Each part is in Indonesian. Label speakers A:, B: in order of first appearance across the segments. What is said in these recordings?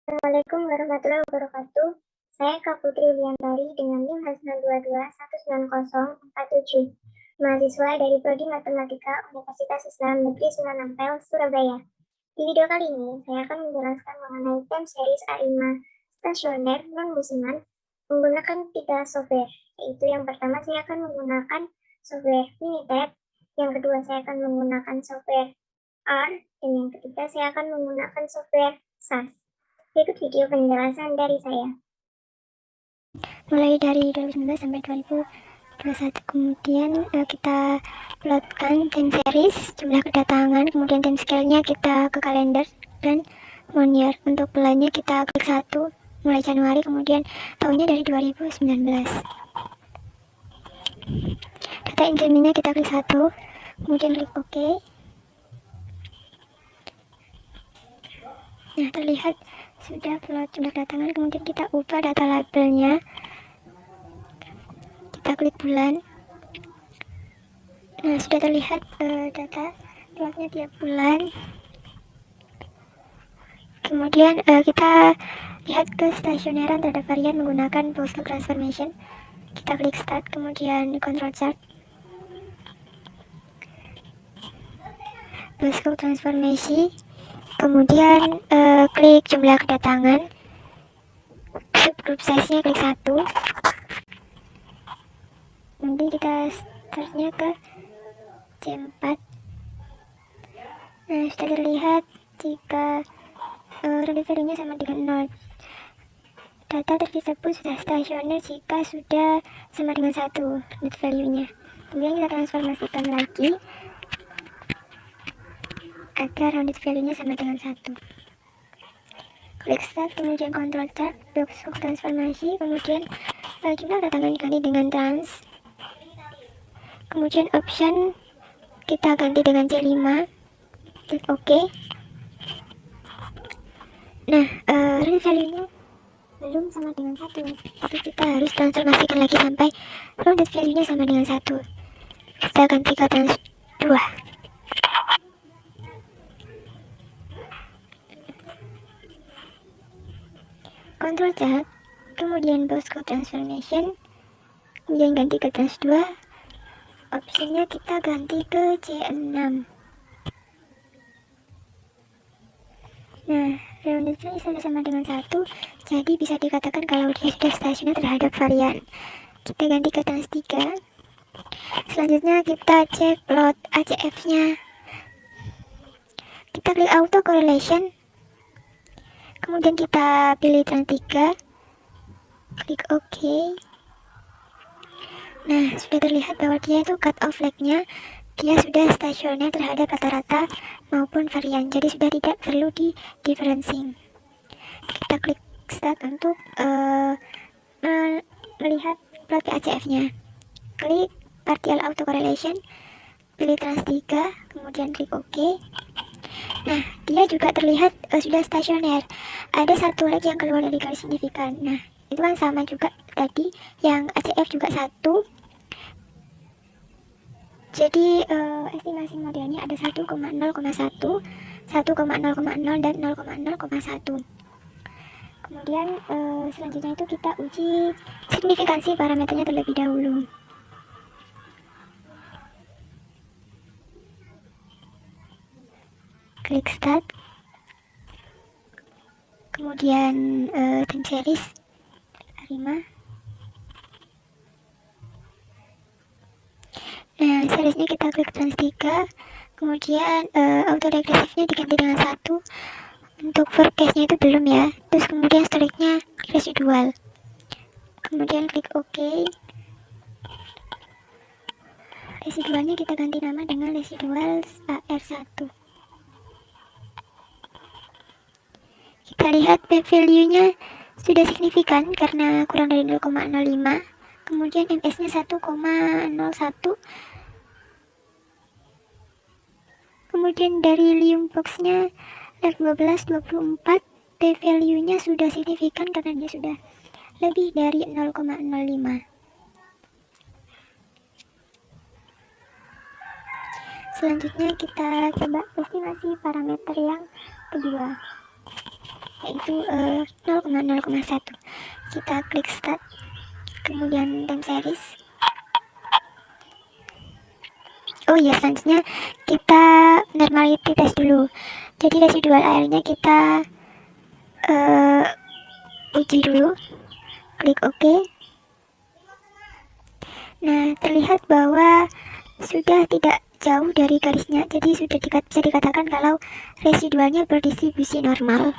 A: Assalamualaikum warahmatullahi wabarakatuh. Saya Kak Putri Wiantari dengan NIM 192190447, mahasiswa dari Prodi Matematika Universitas Islam Negeri Sunan Ampel, Surabaya. Di video kali ini, saya akan menjelaskan mengenai time series A5 stasioner non-musiman menggunakan 3 software, yaitu yang pertama saya akan menggunakan software Minitab, yang kedua saya akan menggunakan software R, dan yang ketiga saya akan menggunakan software SAS. Berikut video penjelasan dari saya. Mulai dari 2019 sampai 2021, kemudian kita plotkan time series, jumlah kedatangan, kemudian time scale-nya kita ke kalender dan monitor. Untuk bulannya kita klik 1 mulai Januari, kemudian tahunnya dari 2019. Data increment-nya kita klik 1, kemudian klik OK. Nah, terlihat sudah plot jumlah kedatangan, kemudian kita ubah data labelnya. Kita klik bulan. Nah, sudah terlihat data plotnya tiap bulan. Kemudian kita lihat ke stasioneran terhadap varian menggunakan Postcode Transformation. Kita klik Start, kemudian Control Chart, Postcode Transformation, kemudian klik jumlah kedatangan, subgroup size-nya klik 1. Nanti kita startnya ke C4. Nah, sudah terlihat jika relative value-nya sama dengan 0. Data tersebut sudah stasioner jika sudah sama dengan 1 relative value-nya. Kemudian kita transformasikan lagi agar relative value-nya sama dengan 1. Klik Start, kemudian Control Chart, Postcode Transformasi, kemudian jumlah kedatangan diganti dengan trans. Kemudian option kita ganti dengan C5, klik OK. Nah, relative value-nya belum sama dengan 1, tapi kita harus transformasikan lagi sampai relative value-nya sama dengan 1. Kita ganti ke trans 2. Control Chart, kemudian Postcode Transformation, kemudian ganti ke trans 2. Opsinya kita ganti ke C6. Nah, relative sudah sama dengan 1, jadi bisa dikatakan kalau dia sudah stasioner terhadap varian. Kita ganti ke trans 3. Selanjutnya kita cek plot ACF-nya. Kita klik Auto Correlation, kemudian kita pilih trans 3, klik OK. Nah, sudah terlihat bahwa dia itu cut off leg-nya, dia sudah stasioner terhadap rata-rata maupun varian, jadi sudah tidak perlu di differencing. Kita klik Start untuk melihat plot ACF-nya. Klik Partial Auto Correlation, pilih trans 3, kemudian klik OK. Nah, dia juga terlihat sudah stasioner. Ada satu leg yang keluar dari garis signifikan. Nah, itu kan sama juga tadi, yang ACF juga 1. Jadi estimasi modelnya ada 1,0,1, 1,0,0 dan 0,0,1. Kemudian selanjutnya itu kita uji signifikansi parameternya terlebih dahulu. Klik Start, kemudian time series A5. Nah, seriesnya kita klik trans 3, kemudian auto regresifnya diganti dengan 1. Untuk forecast-nya itu belum ya. Terus kemudian strike-nya residual. Kemudian klik OK. Residualnya kita ganti nama dengan residual AR1. Kita lihat p-value-nya sudah signifikan karena kurang dari 0,05. Kemudian MS-nya 1,01. Kemudian dari Lium box-nya leg 12-24, p-value-nya sudah signifikan karena dia sudah lebih dari 0,05. Selanjutnya kita coba estimasi parameter yang kedua. yaitu 0,0,1. Kita klik start, kemudian time series. Oh iya, selanjutnya kita normality test dulu. Jadi residual airnya kita uji dulu, klik OK. Nah, terlihat bahwa sudah tidak jauh dari garisnya, jadi sudah bisa dikatakan kalau residualnya berdistribusi normal.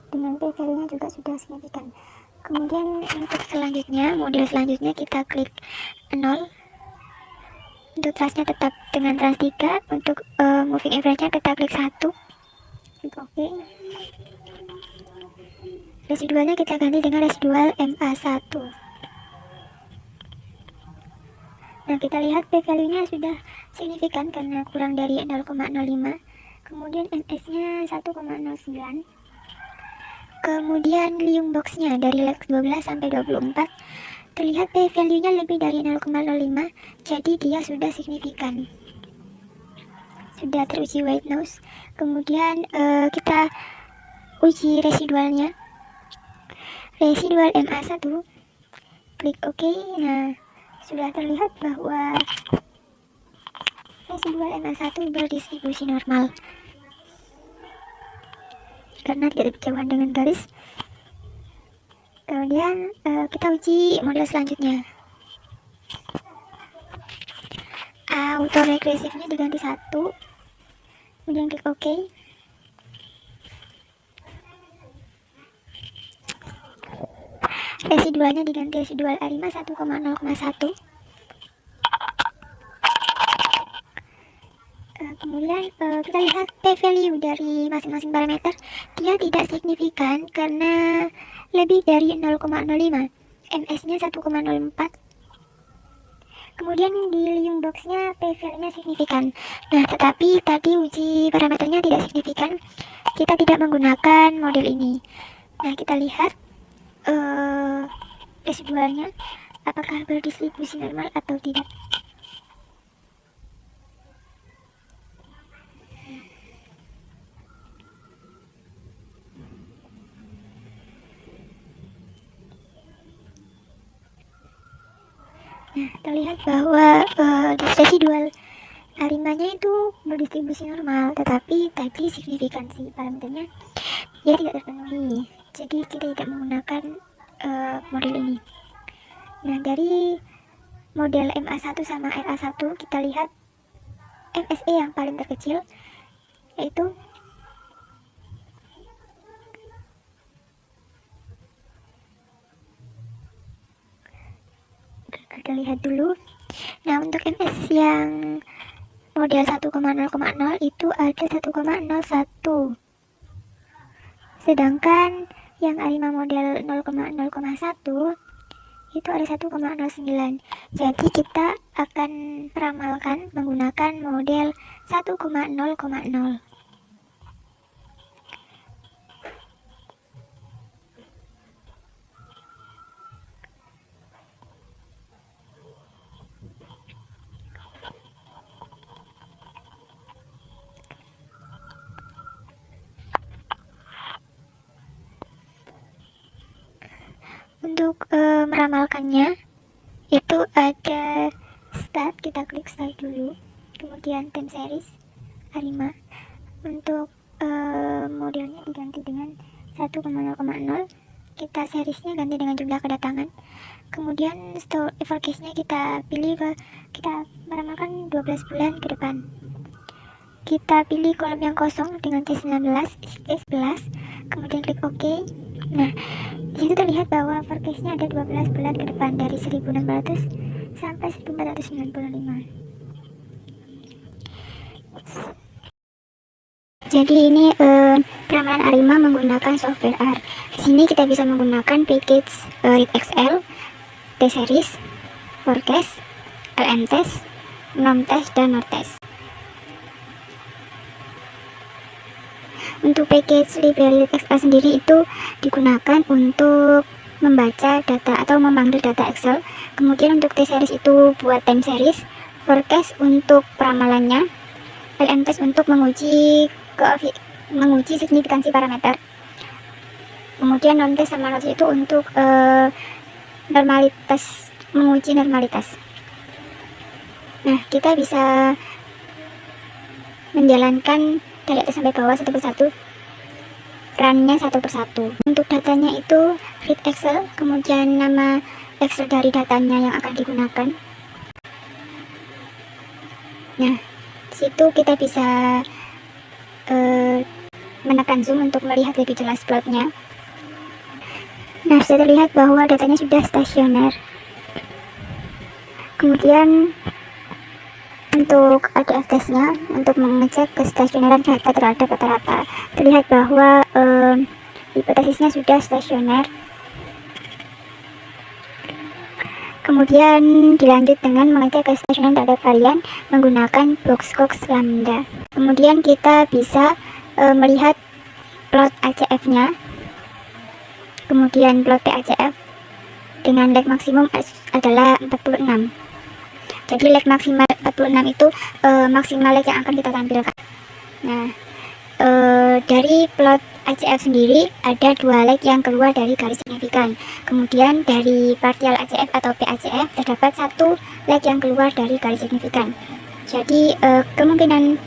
A: Dengan p-value-nya juga sudah signifikan. Kemudian untuk selanjutnya, model selanjutnya kita klik 0. Untuk trustnya tetap dengan trust 3. Untuk moving average-nya kita klik 1. Klik OK. Residualnya kita ganti dengan residual MA1. Nah, kita lihat p-value-nya sudah signifikan karena kurang dari 0,05. Kemudian NS-nya 1,09. Kemudian Liung box-nya dari Lex 12 sampai 24. Terlihat p-value-nya lebih dari 0,05, jadi dia sudah signifikan. Sudah teruji white noise. Kemudian kita uji residualnya. Residual MA1, klik OK. Nah, sudah terlihat bahwa residual MA1 berdistribusi normal karena tidak berjauhan dengan garis. Kemudian kita uji model selanjutnya. Auto regresifnya diganti 1, kemudian klik OK. Residualnya diganti residual A5 1,0,1. Kemudian kita lihat p-value dari masing-masing parameter, dia tidak signifikan karena lebih dari 0,05. MS-nya 1,04. Kemudian di Liung box-nya p-value-nya signifikan. Nah, tetapi tadi uji parameternya tidak signifikan. Kita tidak menggunakan model ini. Nah, kita lihat residualnya apakah berdistribusi normal atau tidak. Nah, terlihat bahwa residual A5-nya itu berdistribusi normal, tetapi tadi signifikansi parameternya dia tidak terpenuhi, jadi kita tidak menggunakan model ini. Nah, dari model MA1 sama RA1 kita lihat MSE yang paling terkecil, yaitu kita lihat dulu. Nah, untuk MS yang model 1,0,0 itu ada 1,01, sedangkan yang A5 model 0,0,1 itu ada 1,09. Jadi kita akan meramalkan menggunakan model 1,0,0. Untuk meramalkannya itu ada start, kita klik start dulu, kemudian time series A5. Untuk modelnya diganti dengan 1,0,0, kita seriesnya ganti dengan jumlah kedatangan. Kemudian store forecast-nya kita pilih kita meramalkan 12 bulan ke depan. Kita pilih kolom yang kosong dengan C19, C11, kemudian klik OK. Nah, disitu terlihat bahwa forecast-nya ada 12 bulan ke depan dari 1600 sampai 1495. Jadi ini ramalan A5 menggunakan software R. Di sini kita bisa menggunakan package Read XL, T-Series, Forecast, LM-Test, NOM-Test, dan NOR-Test. Untuk package library Excel sendiri itu digunakan untuk membaca data atau memanggil data Excel. Kemudian untuk T-Series itu buat time series, Forecast untuk peramalannya, LM non-tes untuk menguji signifikansi parameter. Kemudian non-tes sama non-tes itu untuk normalitas, menguji normalitas. Nah, kita bisa menjalankan dari atas sampai bawah satu persatu, run-nya satu persatu. Untuk datanya itu read Excel, kemudian nama Excel dari datanya yang akan digunakan. Nah, situ kita bisa menekan zoom untuk melihat lebih jelas plotnya. Nah, sudah terlihat bahwa datanya sudah stasioner. Kemudian untuk ADF testnya, untuk mengecek kestasioneran data terhadap rata-rata, terlihat bahwa hipotesisnya sudah stasioner. Kemudian dilanjut dengan mengecek kestasioneran terhadap varian menggunakan Boxcox lambda. Kemudian kita bisa melihat plot ACF-nya, kemudian plot PACF dengan lag maksimum adalah 46. Jadi lag maksimal 46 itu maksimal lag yang akan kita tampilkan. Nah, dari plot ACF sendiri ada 2 lag yang keluar dari garis signifikan. Kemudian dari partial ACF atau PACF terdapat 1 lag yang keluar dari garis signifikan. Jadi kemungkinan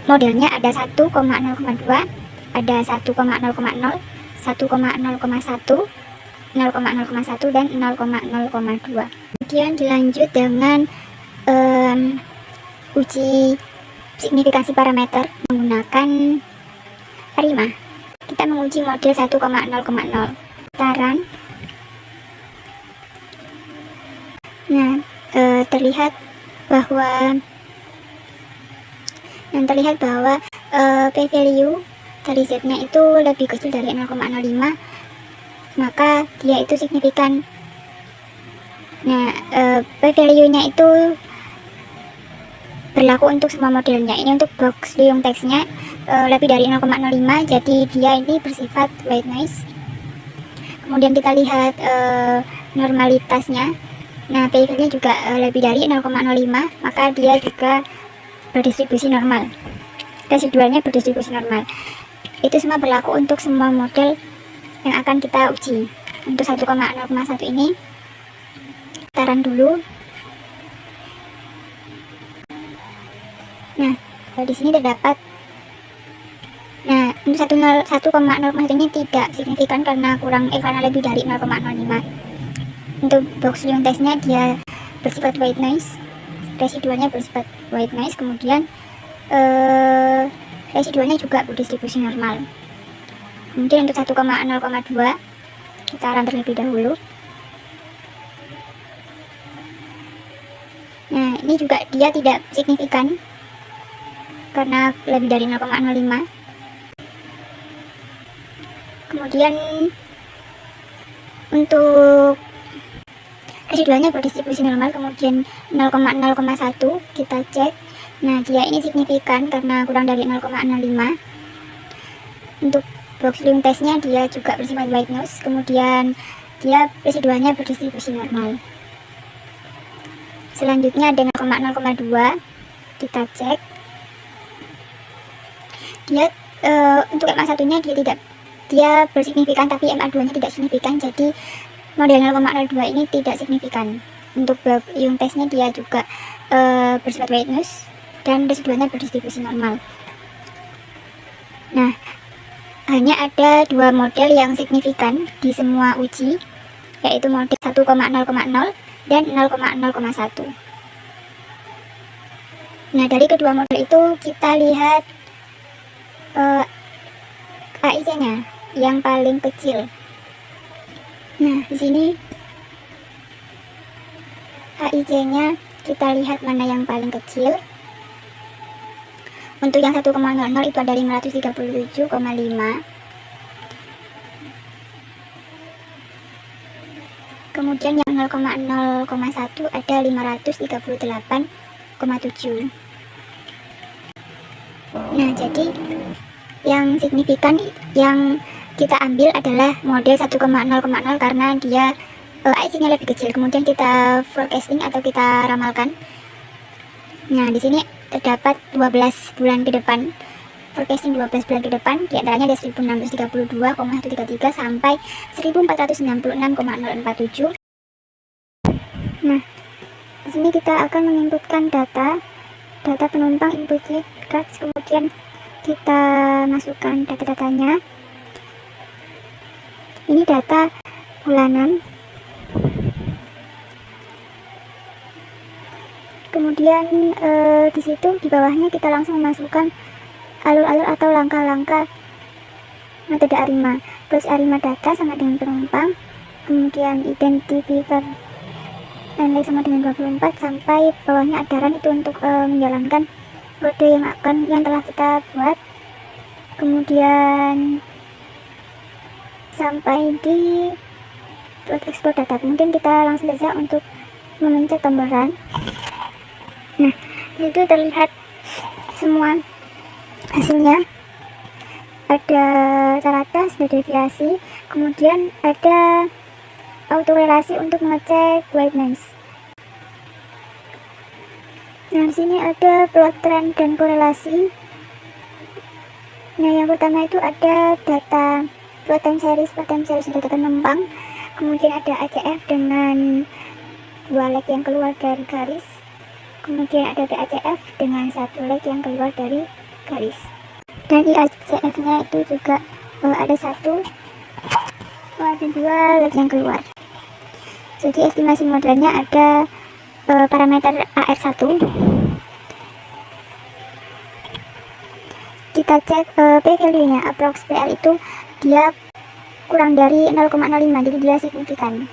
A: modelnya ada 1,0,2, ada 1,0,0, 1,0,1, 0,0,1 dan 0,0,2. Kemudian dilanjut dengan uji signifikansi parameter menggunakan ARIMA. Kita menguji model 1,0,0 taran. Nah, terlihat bahwa p-value dari z-nya itu lebih kecil dari 0,05, maka dia itu signifikan. Nah, p-value-nya itu berlaku untuk semua modelnya. Ini untuk Box-Leung text-nya lebih dari 0,05, jadi dia ini bersifat white noise. Kemudian kita lihat normalitasnya. Nah, p-value-nya juga lebih dari 0,05, maka dia juga berdistribusi normal. Residualnya berdistribusi normal. Itu semua berlaku untuk semua model yang akan kita uji. Untuk 1,0,1 ini taran dulu. Nah, di sini terdapat. Nah, untuk 1,0,1 ini tidak signifikan karena lebih dari 0,05. Untuk Box-Leung testnya dia bersifat white noise, residualnya bersifat white noise, kemudian residualnya juga berdistribusi normal. Kemudian untuk 1,0,2 kita run terlebih dahulu. Nah, ini juga dia tidak signifikan karena lebih dari 0,05. Kemudian untuk residualnya berdistribusi normal, kemudian 0,0,1 kita cek. Nah, dia ini signifikan karena kurang dari 0,05. Untuk Box-Leung testnya dia juga bersifat white noise, kemudian dia residualnya berdistribusi normal. Selanjutnya ada 0,0,2 kita cek. Dia untuk MA1 nya dia bersignifikan, tapi MA2 nya tidak signifikan, jadi model 0,02 ini tidak signifikan. Untuk Box-Leung testnya dia juga bersifat white noise dan residualnya berdistribusi normal. Nah, hanya ada 2 model yang signifikan di semua uji, yaitu model 1,0,0 dan 0,0,1. Nah, dari kedua model itu kita lihat AIC-nya yang paling kecil. Nah, di sini AIC-nya kita lihat mana yang paling kecil. Untuk yang 1,00 itu ada 537,5. Kemudian yang 0,0,1 ada 538,7. Nah, jadi yang signifikan yang kita ambil adalah model 1,0,0 karena dia AIC-nya lebih kecil. Kemudian kita forecasting atau kita ramalkan. Nah, di sini
B: terdapat 12 bulan ke depan, forecasting 12 bulan ke depan, diantaranya ada 1632,133 sampai 1496,047. Nah, di sini kita akan menginputkan data penumpang, input cards, kemudian kita masukkan data-datanya. Ini data bulanan. Kemudian di situ di bawahnya kita langsung masukkan alur-alur atau langkah-langkah metode ARIMA. Terus ARIMA data sama dengan penumpang, kemudian identifier nilai sama dengan 24 sampai bawahnya ada run, itu untuk menjalankan kode yang telah kita buat. Kemudian sampai di export data, kemudian kita langsung saja untuk memencet tombol run. Nah, itu terlihat semua hasilnya. Ada teratas, ada deviasi, kemudian ada autorelasi untuk mengecek white noise. Nah, di sini ada plot trend dan korelasi. Nah, yang pertama itu ada data plot time series data penumpang, kemudian ada ACF dengan 2 leg yang keluar dari garis, kemudian ada BACF dengan 1 leg yang keluar dari garis, dan IACF nya itu juga ada 2 leg yang keluar. Jadi estimasi modelnya ada parameter AR1. Kita cek P value nya, approx PL itu dia kurang dari 0,05, jadi dia signifikan.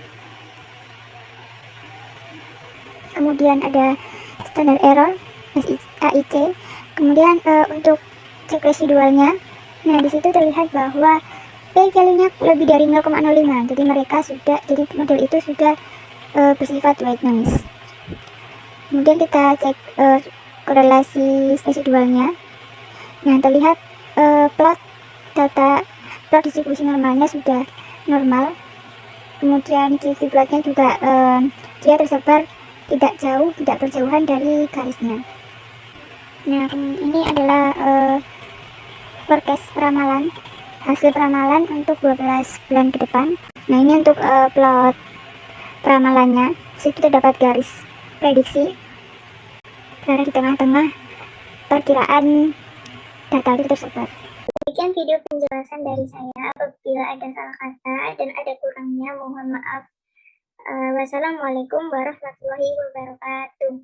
B: Kemudian ada standard error AIC. Kemudian untuk cek residualnya, nah disitu terlihat bahwa P value nya lebih dari 0,05, jadi model itu sudah bersifat white noise. Kemudian kita cek korelasi residualnya. Nah, terlihat plot distribusi normalnya sudah normal. Kemudian di plotnya juga dia tersebar tidak berjauhan dari garisnya. Nah, ini adalah forecast hasil peramalan untuk 12 bulan ke depan. Nah, ini untuk plot peramalannya. Situ terdapat garis prediksi berada di tengah-tengah perkiraan data itu tersebar.
A: Demikian video penjelasan dari saya. Apabila ada salah kata dan ada kurangnya, mohon maaf. Wassalamualaikum warahmatullahi wabarakatuh.